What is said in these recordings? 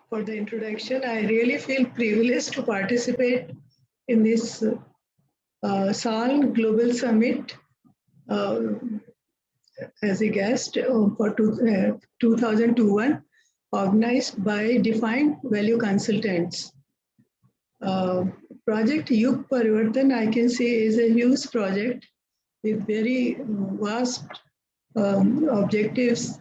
for the introduction. I really feel privileged to participate in this SAL Global Summit uh, as a guest for 2021, organized by Defined Value Consultants. Uh, Project Yug Parivartan, I can say, is a huge project with very vast objectives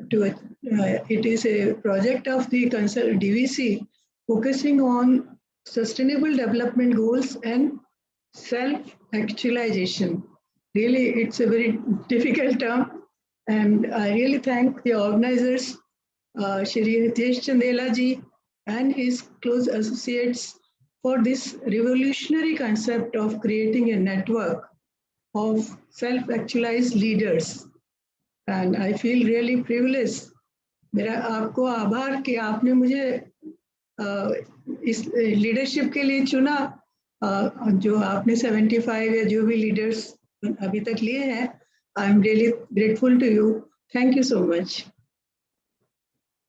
to it. It is a project of the DVC focusing on sustainable development goals and self-actualization. Really, it's a very difficult term, and I really thank the organizers, Shri Hitesh Chandela ji and his close associates for this revolutionary concept of creating a network of self-actualized leaders. And I feel really privileged. मेरा आपको आभार कि आपने मुझे इस leadership के लिए चुना, जो आपने 75 या जो भी लीडर्स अभी तक लिए हैं. I am really grateful to you. Thank you so much.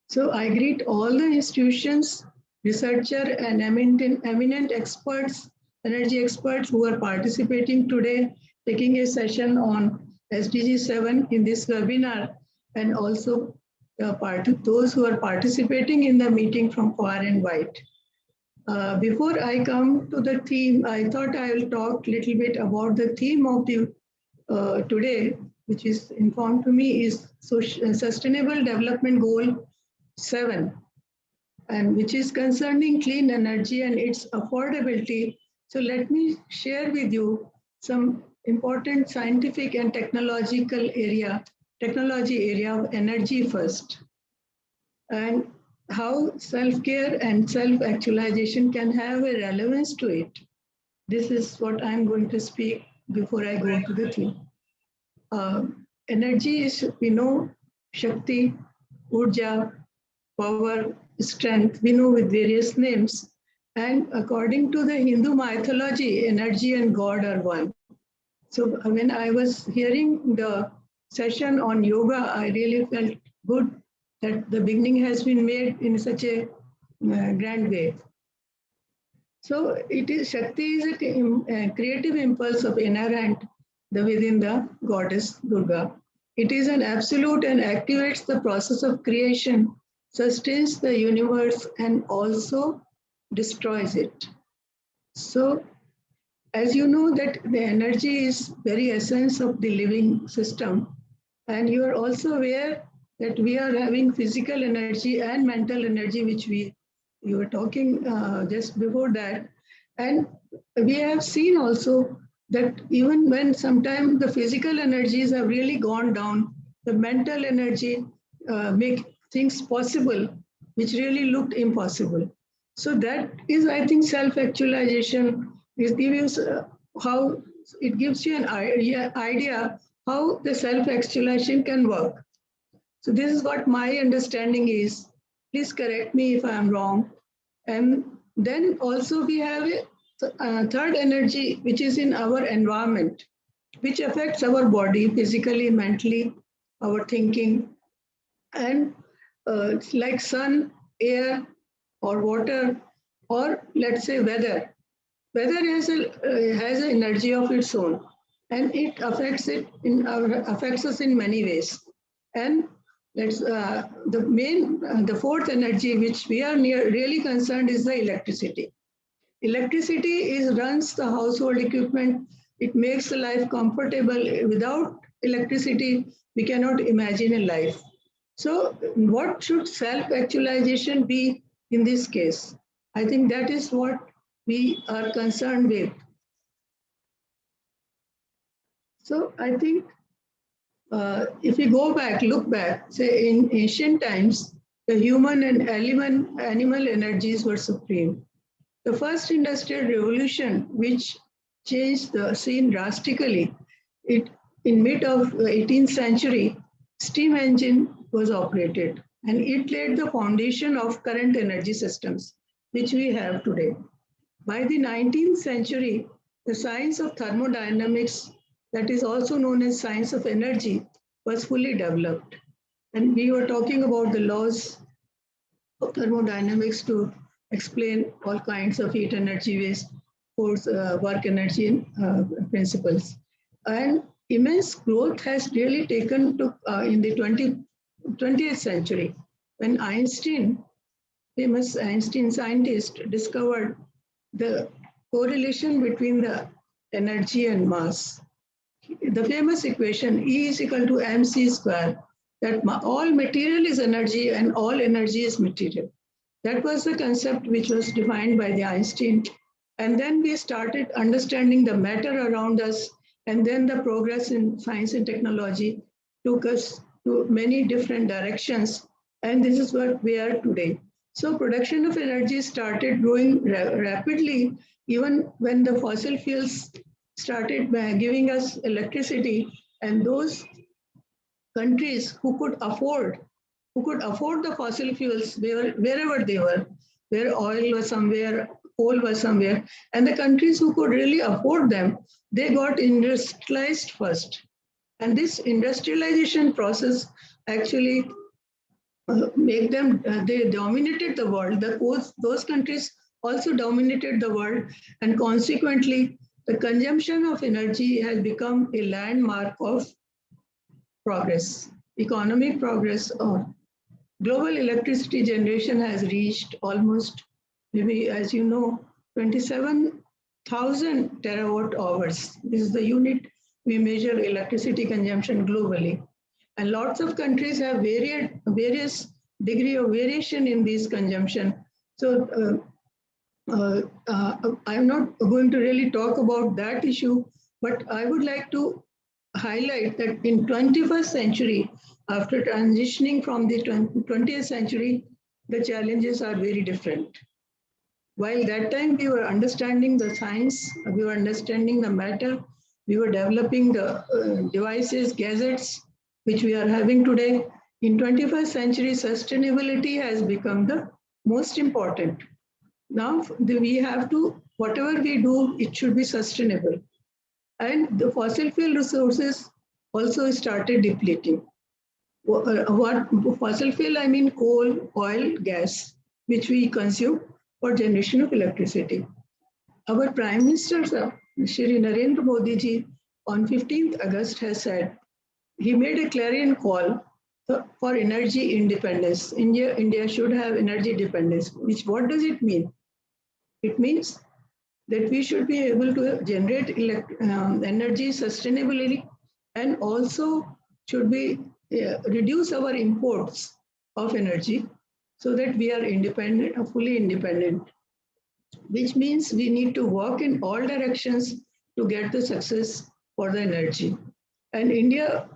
So I greet all the institutions, researcher and eminent experts, energy experts who are participating today, taking a session on SDG 7 in this webinar, and also those who are participating in the meeting from far and wide. Before I come to the theme, I thought I will talk a little bit about the theme of the today, which is informed to me is Sustainable Development Goal 7, and which is concerning clean energy and its affordability. So let me share with you some important scientific and technology area of energy first, and how self-care and self-actualization can have a relevance to it. This is what I'm going to speak before I go to the theme. Energy is, we know, Shakti, Urja, power, strength, we know with various names. And according to the Hindu mythology, energy and God are one. So when I was hearing the session on yoga, I really felt good that the beginning has been made in such a grand way. So it is Shakti is a creative impulse of inherent within the goddess Durga. It is an absolute and activates the process of creation, sustains the universe, and also destroys it. So, as you know that the energy is very essence of the living system, and you are also aware that we are having physical energy and mental energy, which you were talking just before that. And we have seen also that even when sometimes the physical energies have really gone down, the mental energy make things possible, which really looked impossible. So that is, I think, self-actualization. It gives how it gives you an idea how the self-actualization can work. So this is what my understanding is. Please correct me if I am wrong. And then also we have a third energy, which is in our environment, which affects our body physically, mentally, our thinking, and it's like sun, air, or water, or let's say weather. Weather has an energy of its own, and it affects affects us in many ways. And the fourth energy which we are really concerned is the electricity. Electricity runs the household equipment. It makes the life comfortable. Without electricity, we cannot imagine a life. So what should self-actualization be in this case? I think that is what we are concerned with. So I think if we go back, look back, say in ancient times, the human and animal energies were supreme. The first industrial revolution, which changed the scene drastically, in mid of 18th century, steam engine was operated, and it laid the foundation of current energy systems, which we have today. By the 19th century, the science of thermodynamics, that is also known as science of energy, was fully developed. And we were talking about the laws thermodynamics to explain all kinds of heat energy, waste, force, work energy principles. And immense growth has really taken to in the 20th century when Einstein, famous Einstein scientist, discovered the correlation between the energy and mass. The famous equation E is equal to mc square, that all material is energy and all energy is material. That was the concept which was defined by the Einstein. And then we started understanding the matter around us, and then the progress in science and technology took us to many different directions. And this is what we are today. So production of energy started growing rapidly, even when the fossil fuels started giving us electricity, and those countries who could afford the fossil fuels wherever they were, where oil was somewhere, coal was somewhere, and the countries who could really afford them, they got industrialized first. And this industrialization process actually make them, they dominated the world. Those countries also dominated the world, and consequently, the consumption of energy has become a landmark of progress, economic progress, or global electricity generation has reached almost, maybe as you know, 27,000 terawatt hours. This is the unit we measure electricity consumption globally. And lots of countries have various degree of variation in this consumption. So I'm not going to really talk about that issue, but I would like to highlight that in 21st century, after transitioning from the 20th century, the challenges are very different. While that time we were understanding the science, we were understanding the matter, we were developing the devices, gadgets, which we are having today. In 21st century, sustainability has become the most important. Now we have to, whatever we do, it should be sustainable. And the fossil fuel resources also started depleting. What fossil fuel, I mean coal, oil, gas, which we consume for generation of electricity. Our Prime Minister, Shri Narendra Modi ji, on 15th August has said, he made a clarion call for energy independence. India should have energy dependence. What does it mean? It means that we should be able to generate energy sustainably, and also should be reduce our imports of energy so that we are independent, fully independent, which means we need to work in all directions to get the success for the energy. And India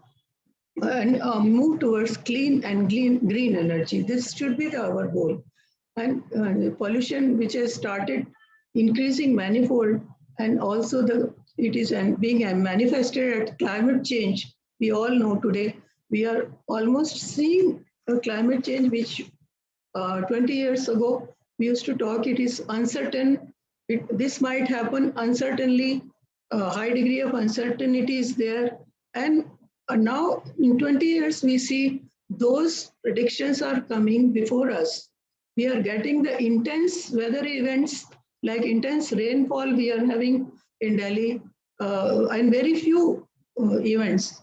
and move towards clean and green energy. This should be our goal. And pollution, which has started increasing manifold, and also it is being manifested at climate change. We all know today we are almost seeing a climate change which 20 years ago we used to talk it is uncertain. This might happen uncertainly. A high degree of uncertainty is there, and now in 20 years we see those predictions are coming before us. We are getting the intense weather events like intense rainfall we are having in Delhi, and very few events,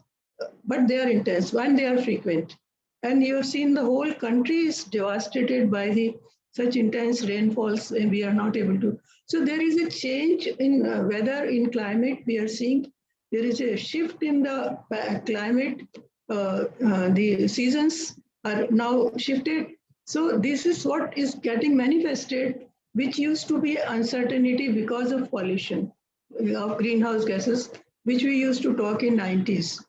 but they are intense and they are frequent. And you have seen the whole country is devastated by the such intense rainfalls, and we are not able to. So there is a change in weather, in climate. We are seeing there is a shift in the climate. The seasons are now shifted. So this is what is getting manifested, which used to be uncertainty because of pollution of greenhouse gases, which we used to talk in 90s.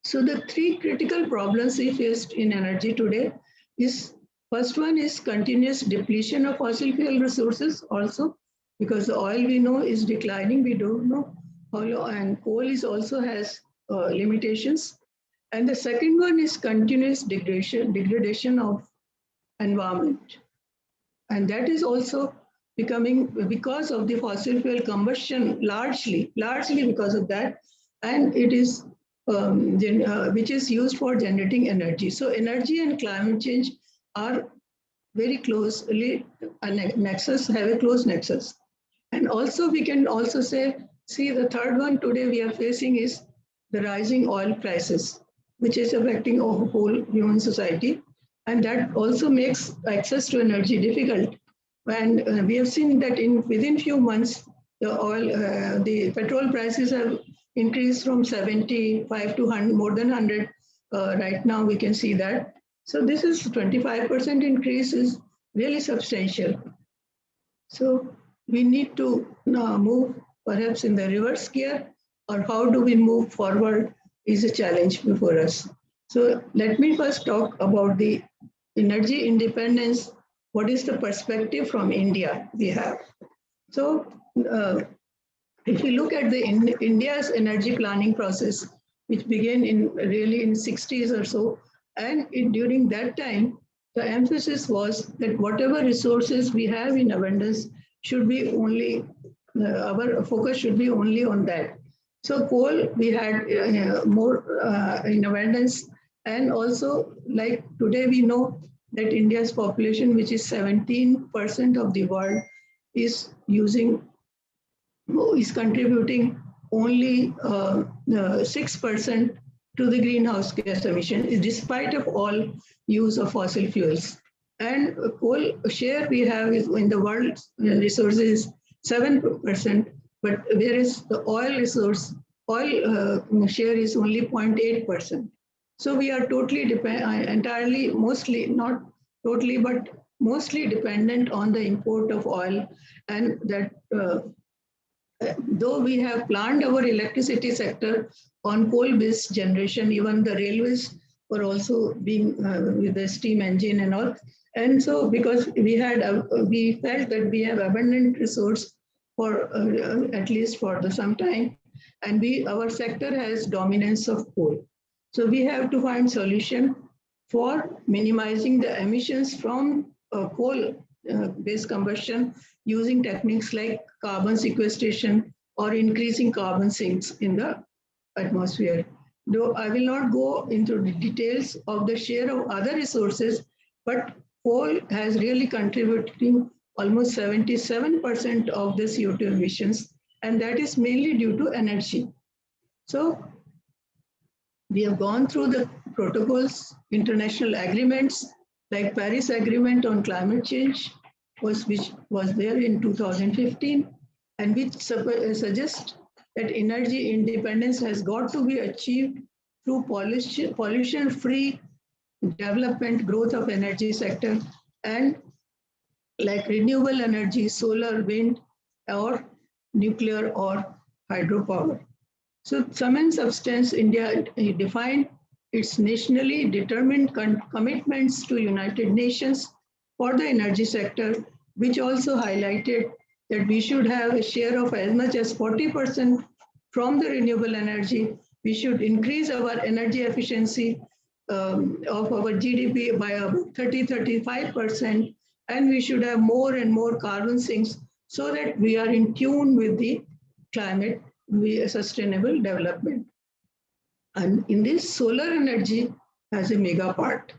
So the three critical problems we faced in energy today is, first one is continuous depletion of fossil fuel resources also, because the oil we know is declining, we don't know how long, and coal is also has limitations. And the second one is continuous degradation of environment. And that is also becoming because of the fossil fuel combustion, largely because of that, and it is which is used for generating energy. So energy and climate change are very closely a nexus, have a close nexus. And also we can also say, see the third one today we are facing is the rising oil prices, which is affecting our whole human society. And that also makes access to energy difficult. And we have seen that in within few months, the petrol prices have increased from 75 to 100, more than 100. Right now we can see that. So this is 25% increase is really substantial. So we need to move perhaps in the reverse gear, or how do we move forward is a challenge before us. So let me first talk about the energy independence. What is the perspective from India we have? So if you look at the India's energy planning process, which began in really in 60s or so, and during that time, the emphasis was that whatever resources we have in abundance should be only, our focus should be only on that. So coal we had more in abundance, and also like today we know that India's population, which is 17% of the world, is using is contributing only 6% to the greenhouse gas emission, despite of all use of fossil fuels. And coal share we have is in the world resources 7%, but whereas the oil resource, oil share is only 0.8%. So we are totally entirely, mostly, not totally, but mostly dependent on the import of oil, and that though we have planned our electricity sector on coal-based generation, even the railways were also being with the steam engine and all. And so, because we felt that we have abundant resource for at least for some time, and our sector has dominance of coal. So we have to find solution for minimizing the emissions from coal-based combustion using techniques like carbon sequestration or increasing carbon sinks in the atmosphere. Though I will not go into the details of the share of other resources, but coal has really contributing almost 77% of the CO2 emissions, and that is mainly due to energy. So we have gone through the protocols, international agreements like Paris Agreement on Climate Change, which was there in 2015, and which suggests that energy independence has got to be achieved through pollution-free development, growth of energy sector, and like renewable energy, solar, wind, or nuclear or hydropower. So sum and substance, India defined its nationally determined commitments to United Nations for the energy sector, which also highlighted that we should have a share of as much as 40% from the renewable energy. We should increase our energy efficiency of our GDP by about 30-35%, and we should have more and more carbon sinks so that we are in tune with the climate, sustainable development. And in this, solar energy has a mega part.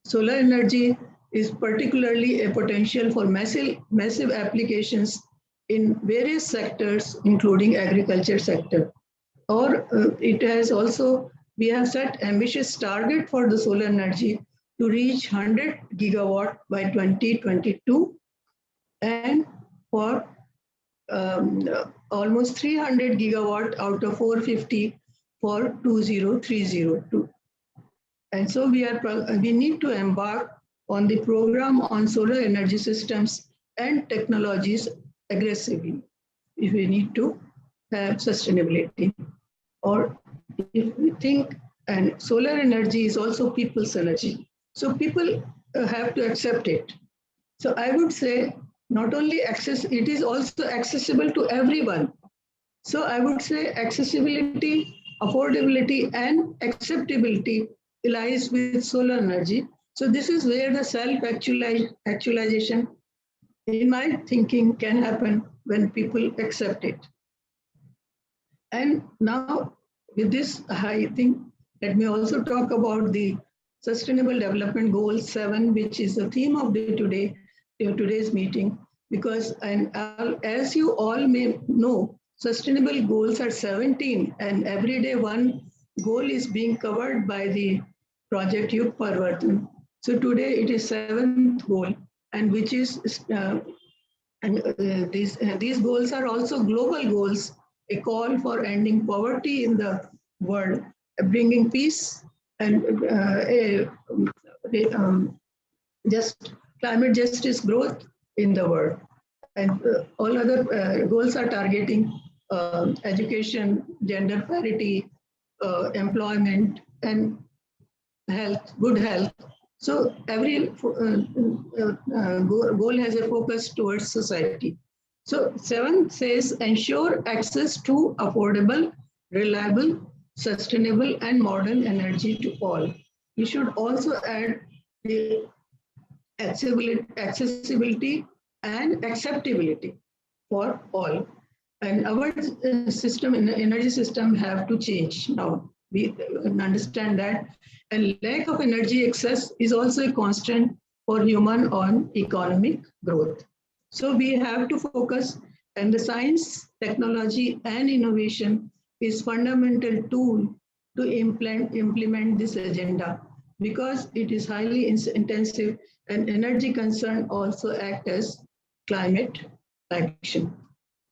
Solar energy is particularly a potential for massive applications in various sectors, including agriculture sector. Or it has also, we have set ambitious target for the solar energy to reach 100 gigawatt by 2022, and for almost 300 gigawatt out of 450 for 2030. And so we need to embark on the program on solar energy systems and technologies aggressively if we need to have sustainability. Or if we think, and solar energy is also people's energy. So people have to accept it. So I would say not only it is also accessible to everyone. So I would say accessibility, affordability, and acceptability lies with solar energy. So this is where the self-actualization, in my thinking, can happen when people accept it. And now with this, I think, let me also talk about the Sustainable Development Goal 7, which is the theme of today's meeting, because as you all may know, sustainable goals are 17, and every day one goal is being covered by the Project Yug Parvartan. So today it is seventh goal, and which is these goals are also global goals, a call for ending poverty in the world, bringing peace and just climate justice growth in the world. And all other goals are targeting education, gender parity, employment, and health, good health. So every goal has a focus towards society. So 7 says ensure access to affordable, reliable, sustainable, and modern energy to all. We should also add the accessibility and acceptability for all. And our system, energy system, have to change now. We understand that, and lack of energy access is also a constant for human on economic growth. So we have to focus, and the science, technology, and innovation is fundamental tool to implement this agenda, because it is highly intensive, and energy concern also act as climate action.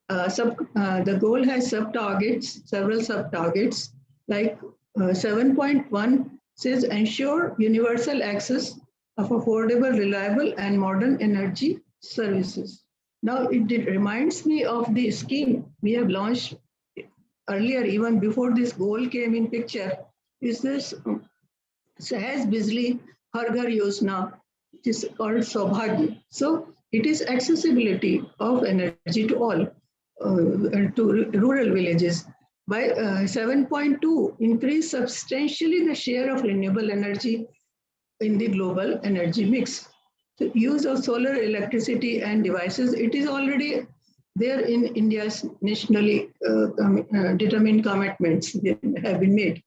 The goal has sub-targets, several sub-targets, like 7.1 says ensure universal access of affordable, reliable, and modern energy services. Now, it reminds me of the scheme we have launched earlier, even before this goal came in picture, is this Sahaj Bijli Har Ghar Yojana, which is called Saubhagya. So it is accessibility of energy to all, to rural villages. By 7.2, increase substantially the share of renewable energy in the global energy mix. So use of solar electricity and devices, it is already there in India's nationally determined commitments that have been made.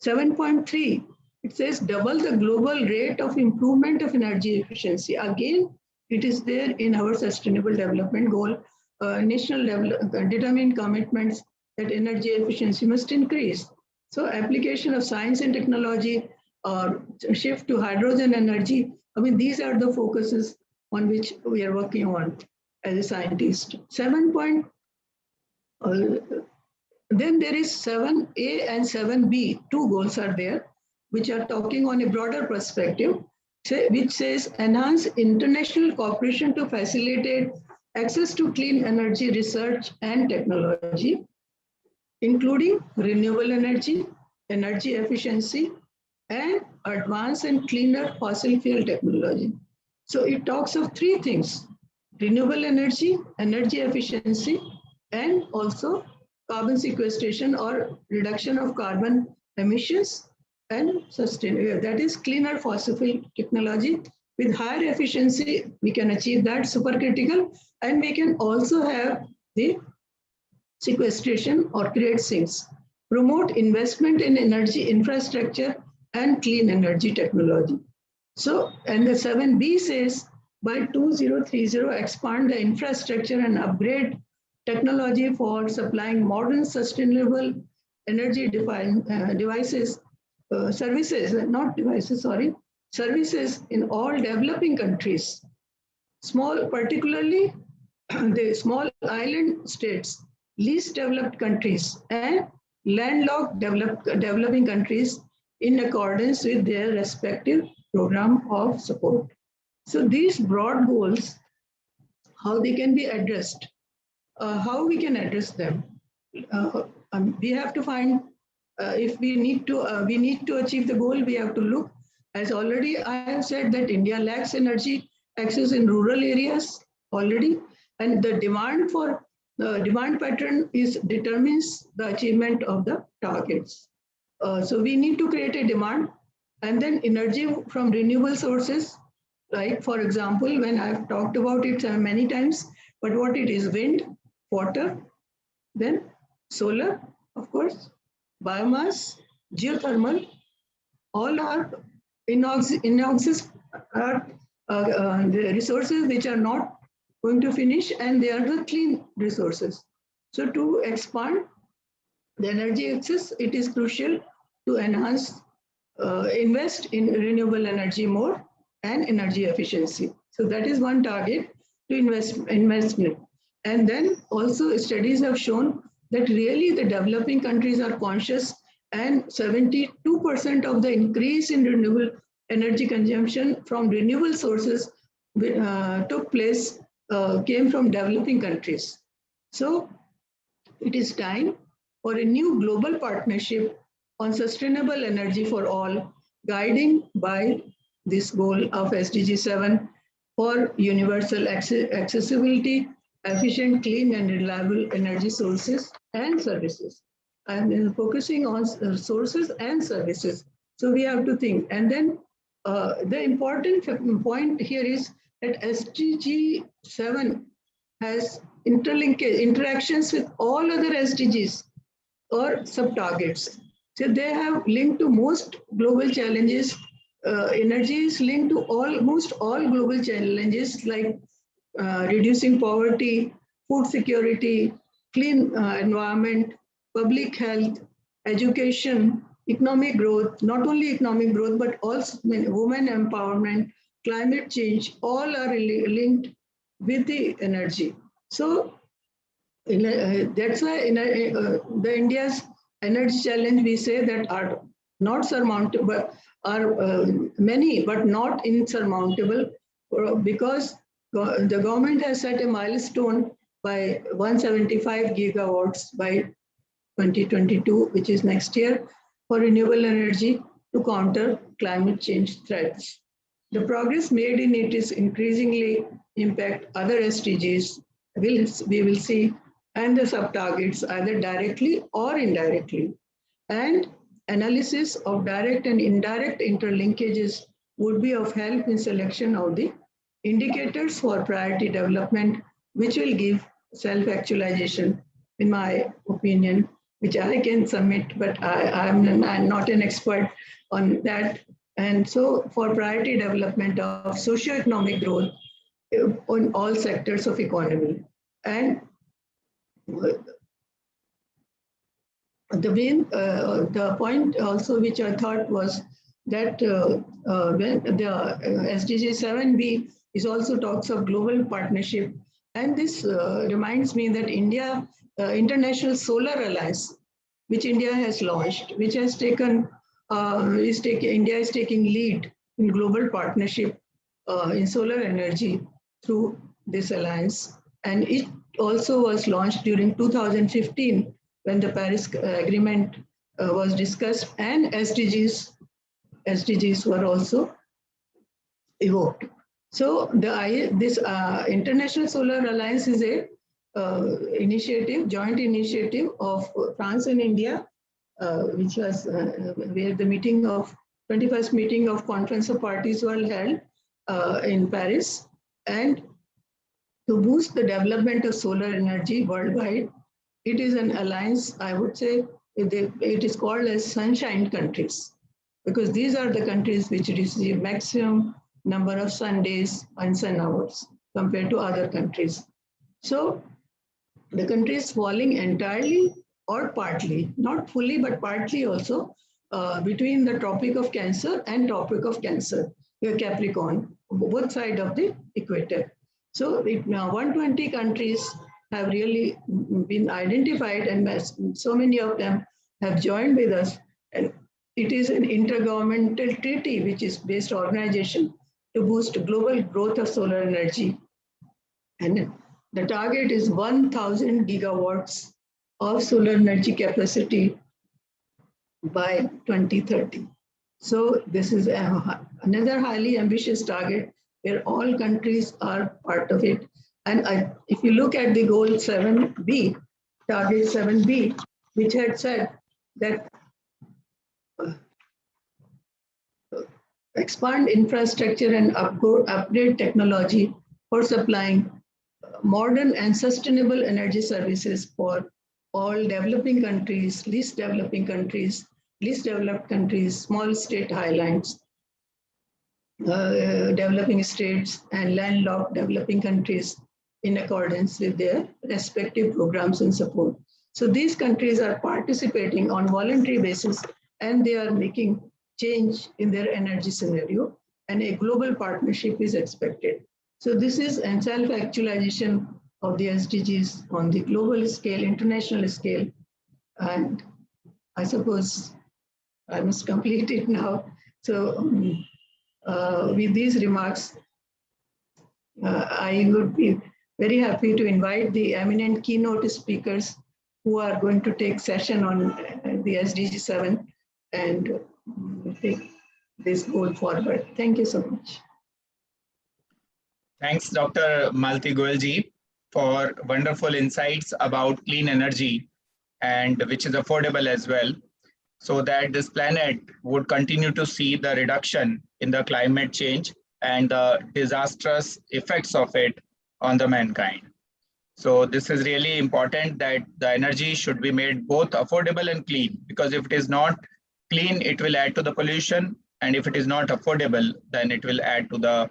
7.3, it says double the global rate of improvement of energy efficiency. Again, it is there in our Sustainable Development Goal, national determined commitments that energy efficiency must increase. So application of science and technology, or shift to hydrogen energy, I mean, these are the focuses on which we are working on as a scientist. 7. Then there is 7A and 7B, two goals are there, which are talking on a broader perspective, which says enhance international cooperation to facilitate access to clean energy research and technology, including renewable energy, energy efficiency, and advanced and cleaner fossil fuel technology. So it talks of three things: renewable energy, energy efficiency, and also carbon sequestration or reduction of carbon emissions, and sustainable, that is cleaner fossil fuel technology. With higher efficiency, we can achieve that supercritical, and we can also have the sequestration or create sinks. Promote investment in energy infrastructure and clean energy technology. So, and the 7B says by 2030, expand the infrastructure and upgrade technology for supplying modern sustainable energy devices, services, not devices, sorry, services in all developing countries. Small, particularly the small island states, least developed countries, and landlocked developing countries in accordance with their respective program of support. So these broad goals, how they can be addressed, how we can address them. We have to find, if we need to achieve the goal, we have to look, as already I have said, that India lacks energy access in rural areas already, and the demand pattern determines the achievement of the targets. So we need to create a demand, and then energy from renewable sources, like for example, when I've talked about it many times, but what it is: wind, water, then solar, of course, biomass, geothermal, all are inoxes are the resources which are not going to finish, and they are the clean resources. So to expand the energy access, it is crucial to invest in renewable energy more and energy efficiency. So that is one target to investment. And then also studies have shown that really the developing countries are conscious, and 72% of the increase in renewable energy consumption from renewable sources took place, came from developing countries. So it is time for a new global partnership on sustainable energy for all, guiding by this goal of SDG 7 for universal accessibility, efficient, clean, and reliable energy sources and services. And focusing on sources and services. So we have to think. And then the important point here is that SDG 7 has interactions with all other SDGs or sub-targets. So they have linked to most global challenges. Energy is linked to almost all global challenges like reducing poverty, food security, clean environment, public health, education, economic growth, not only economic growth, but also women empowerment, climate change, all are linked with the energy. So that's why the India's energy challenge, we say that are not surmountable, are many but not insurmountable, because the government has set a milestone by 175 gigawatts by 2022, which is next year, for renewable energy to counter climate change threats. The progress made in it is increasingly impact other SDGs. We will see, and the sub-targets either directly or indirectly. And analysis of direct and indirect interlinkages would be of help in selection of the indicators for priority development, which will give self-actualization, in my opinion, which I can submit, but I'm not an expert on that. And so for priority development of socioeconomic growth on all sectors of economy. And the point also which I thought was that when the SDG 7B is also talks of global partnership, and this reminds me that International Solar Alliance, which India has launched, which has taken India is taking lead in global partnership in solar energy through this alliance, and it also was launched during 2015 when the Paris Agreement was discussed, and SDGs were also evoked. So this International Solar Alliance is a joint initiative of France and India, which was where the 21st meeting of Conference of Parties were held in Paris, and to boost the development of solar energy worldwide. It is an alliance, I would say, it is called as sunshine countries, because these are the countries which receive maximum number of sun days and sun hours compared to other countries. So the countries falling entirely or partly, not fully, but partly also, between the Tropic of Cancer and Tropic of Cancer, Capricorn, both sides of the equator. So 120 countries have really been identified, and so many of them have joined with us. And it is an intergovernmental treaty, which is based organization to boost global growth of solar energy. And the target is 1,000 gigawatts of solar energy capacity by 2030. So this is another highly ambitious target where all countries are part of it. And if you look at the goal 7B, target 7B, which had said that expand infrastructure and upgrade technology for supplying modern and sustainable energy services for all developing countries, least developed countries, small state highlands. developing states and landlocked developing countries in accordance with their respective programs and support. So these countries are participating on voluntary basis and they are making change in their energy scenario and a global partnership is expected. So this is a self-actualization of the SDGs on the global scale, international scale. And I suppose I must complete it now. So with these remarks, I would be very happy to invite the eminent keynote speakers who are going to take session on the SDG 7 and take this goal forward. Thank you so much. Thanks, Dr. Malti Goyalji, for wonderful insights about clean energy and which is affordable as well, so that this planet would continue to see the reduction in the climate change and the disastrous effects of it on the mankind. So this is really important that the energy should be made both affordable and clean, because if it is not clean, it will add to the pollution. And if it is not affordable, then it will add to the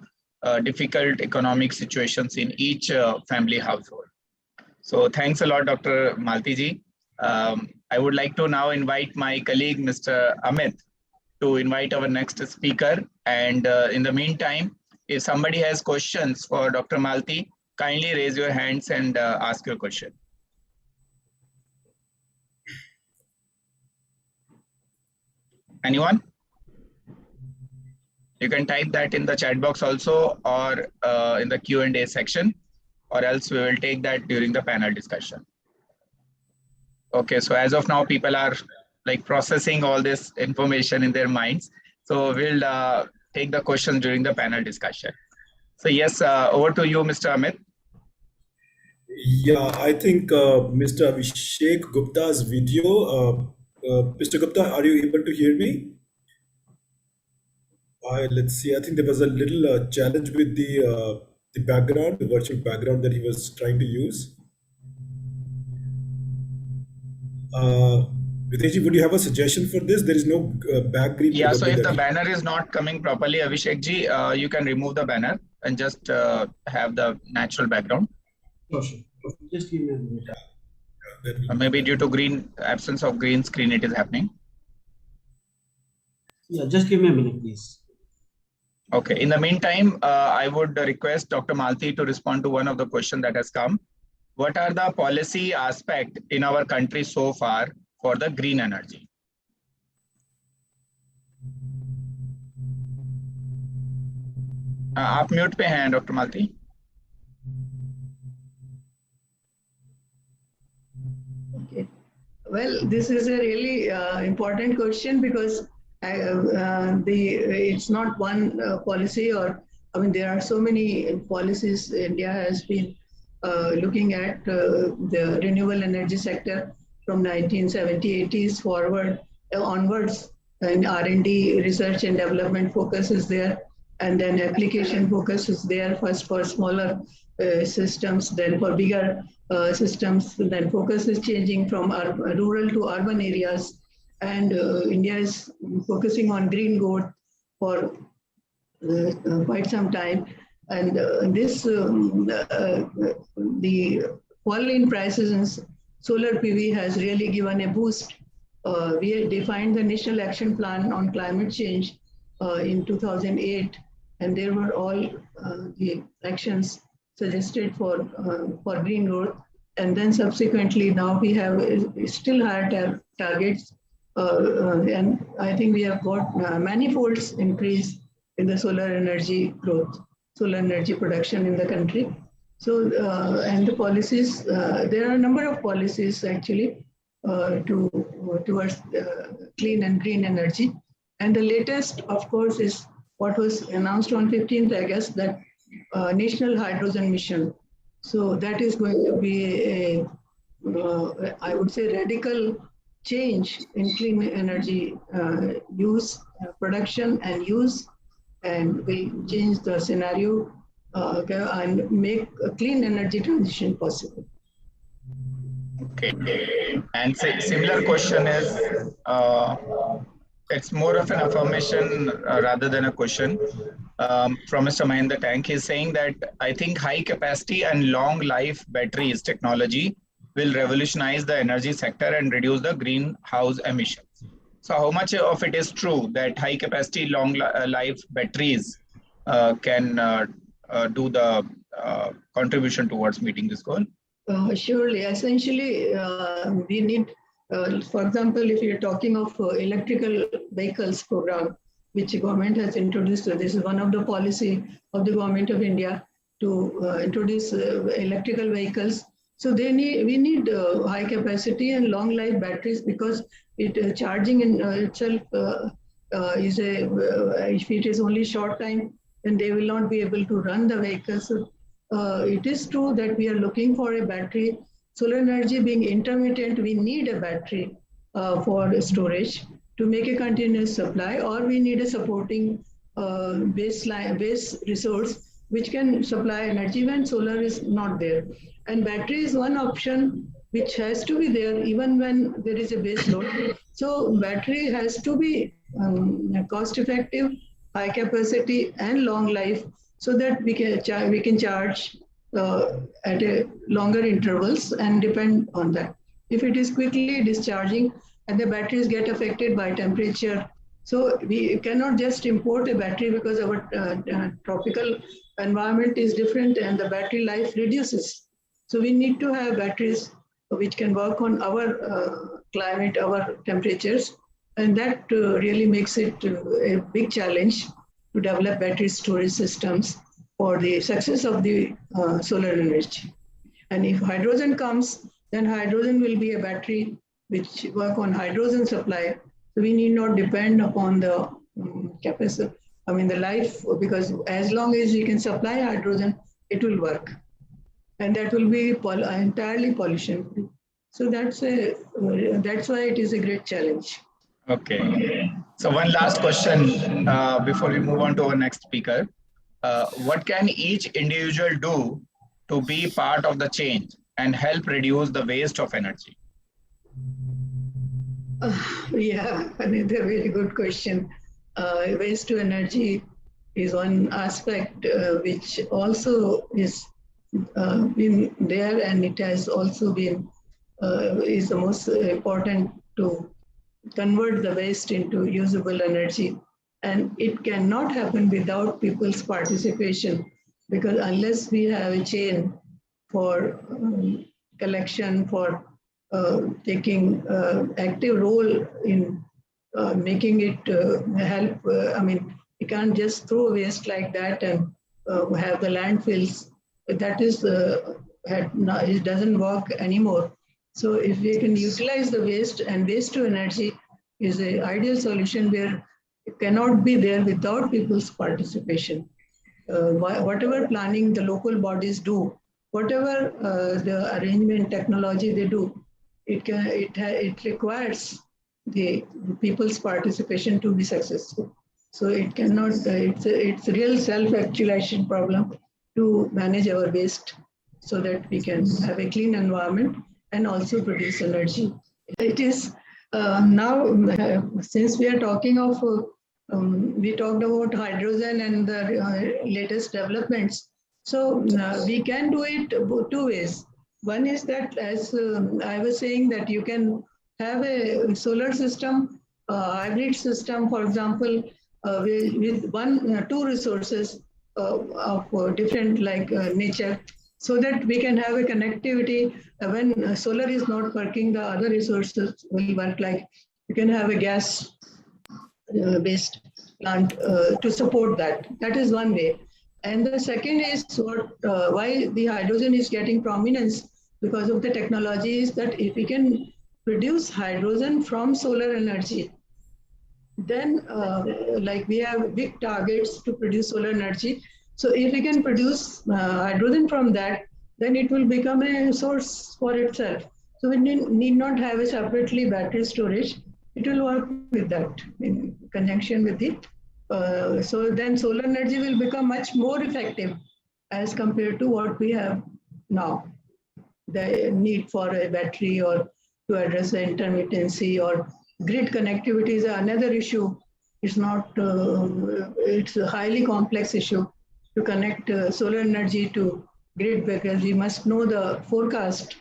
difficult economic situations in each family household. So thanks a lot, Dr. Malti ji. I would like to now invite my colleague, Mr. Amit, to invite our next speaker. And in the meantime, if somebody has questions for Dr. Malti, kindly raise your hands and ask your question. Anyone? You can type that in the chat box also, or in the Q&A section, or else we will take that during the panel discussion. Okay, so as of now, people are like processing all this information in their minds. So we'll take the questions during the panel discussion. So yes, over to you, Mr. Amit. Yeah, I think Mr. Abhishek Gupta's video. Mr. Gupta, are you able to hear me? Let's see. I think there was a little challenge with the background, the virtual background that he was trying to use. Ritesh, would you have a suggestion for this? There is no back green. Yeah, so if the banner is not coming properly, Abhishek ji, you can remove the banner and just have the natural background. Oh, sure. Just give me a minute. Maybe due to absence of green screen, it is happening. Yeah, just give me a minute, please. Okay. In the meantime, I would request Dr. Malti to respond to one of the questions that has come. What are the policy aspects in our country so far for the green energy? आप mute पे हैं doctor Malti. Okay. Well, this is a really important question because it's not one policy, or I mean there are so many policies India has been looking at the renewable energy sector from 1970s, 80s forward onwards, and R&D, research and development focus is there, and then application focus is there, first for smaller systems, then for bigger systems, then focus is changing from rural to urban areas, and India is focusing on green growth for quite some time. And the fall in prices in solar PV has really given a boost. We defined the National Action Plan on Climate Change in 2008, and there were all the actions suggested for green growth. And then subsequently, now we have still higher targets, and I think we have got manifolds increase in the solar energy growth, solar energy production in the country. So, and the policies, there are a number of policies actually towards clean and green energy. And the latest, of course, is what was announced on 15th August, that National Hydrogen Mission. So that is going to be I would say, radical change in clean energy use, production and use, and will change the scenario and make a clean energy transition possible. Okay. And similar question is It's more of an affirmation rather than a question from Mr. Mahendra Tank. He's saying that I think high capacity and long life batteries technology will revolutionize the energy sector and reduce the greenhouse emissions. So, how much of it is true that high capacity, long life batteries can do the contribution towards meeting this goal? Surely, essentially, we need, for example, if you're talking of electrical vehicles program, which the government has introduced, so this is one of the policy of the government of India to introduce electrical vehicles. So we need high capacity and long life batteries because charging in itself is if it is only short time, then they will not be able to run the vehicles. So, it is true that we are looking for a battery. Solar energy being intermittent, we need a battery for storage to make a continuous supply, or we need a supporting base resource which can supply energy when solar is not there. And battery is one option which has to be there even when there is a base load. So battery has to be cost effective, high capacity and long life so that we can charge at a longer intervals and depend on that. If it is quickly discharging and the batteries get affected by temperature, so we cannot just import a battery because our tropical environment is different and the battery life reduces. So we need to have batteries which can work on our climate, our temperatures, and that really makes it a big challenge to develop battery storage systems for the success of the solar energy. And if hydrogen comes, then hydrogen will be a battery which work on hydrogen supply. So we need not depend upon the capacity, the life, because as long as we can supply hydrogen, it will work. And that will be entirely pollution free. So that's why it is a great challenge. Okay. So one last question before we move on to our next speaker. What can each individual do to be part of the change and help reduce the waste of energy? Yeah, another very good question. Waste to energy is one aspect which also is been there, and it has also been is the most important to convert the waste into usable energy. And it cannot happen without people's participation, because unless we have a chain for collection, for taking active role in making it help. You can't just throw waste like that and have the landfills. That is, it doesn't work anymore. So if we can utilize the waste, and waste to energy is an ideal solution where it cannot be there without people's participation. Whatever planning the local bodies do, whatever the arrangement technology they do, it requires the people's participation to be successful. So it cannot. It's a real self-actualization problem to manage our waste so that we can have a clean environment and also produce energy. It is now, since we are talking of, we talked about hydrogen and the latest developments. So we can do it two ways. One is that, as I was saying, that you can have a solar system, hybrid system, for example, with two resources of different nature, so that we can have a connectivity. When solar is not working, the other resources will work. Like you can have a gas based plant to support that. That is one way. And the second is why the hydrogen is getting prominence because of the technology is that if we can produce hydrogen from solar energy, then we have big targets to produce solar energy. So if we can produce hydrogen from that, then it will become a source for itself. So we need not have a separately battery storage. It will work with that in conjunction with it. So then solar energy will become much more effective as compared to what we have now. The need for a battery or to address the intermittency or Grid connectivity is another issue. It's not, it's a highly complex issue to connect solar energy to grid, because we must know the forecast.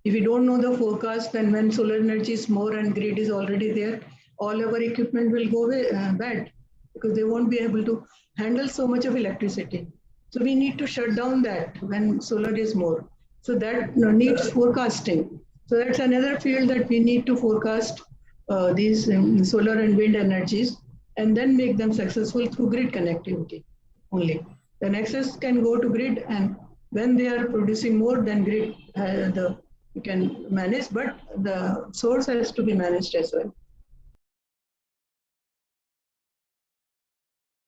If we don't know the forecast, then when solar energy is more and grid is already there, all our equipment will go bad, because they won't be able to handle so much of electricity. So we need to shut down that when solar is more. So that needs forecasting. So that's another field that we need to forecast these solar and wind energies, and then make them successful through grid connectivity only. The excess can go to grid, and when they are producing more, then grid you can manage, but the source has to be managed as well.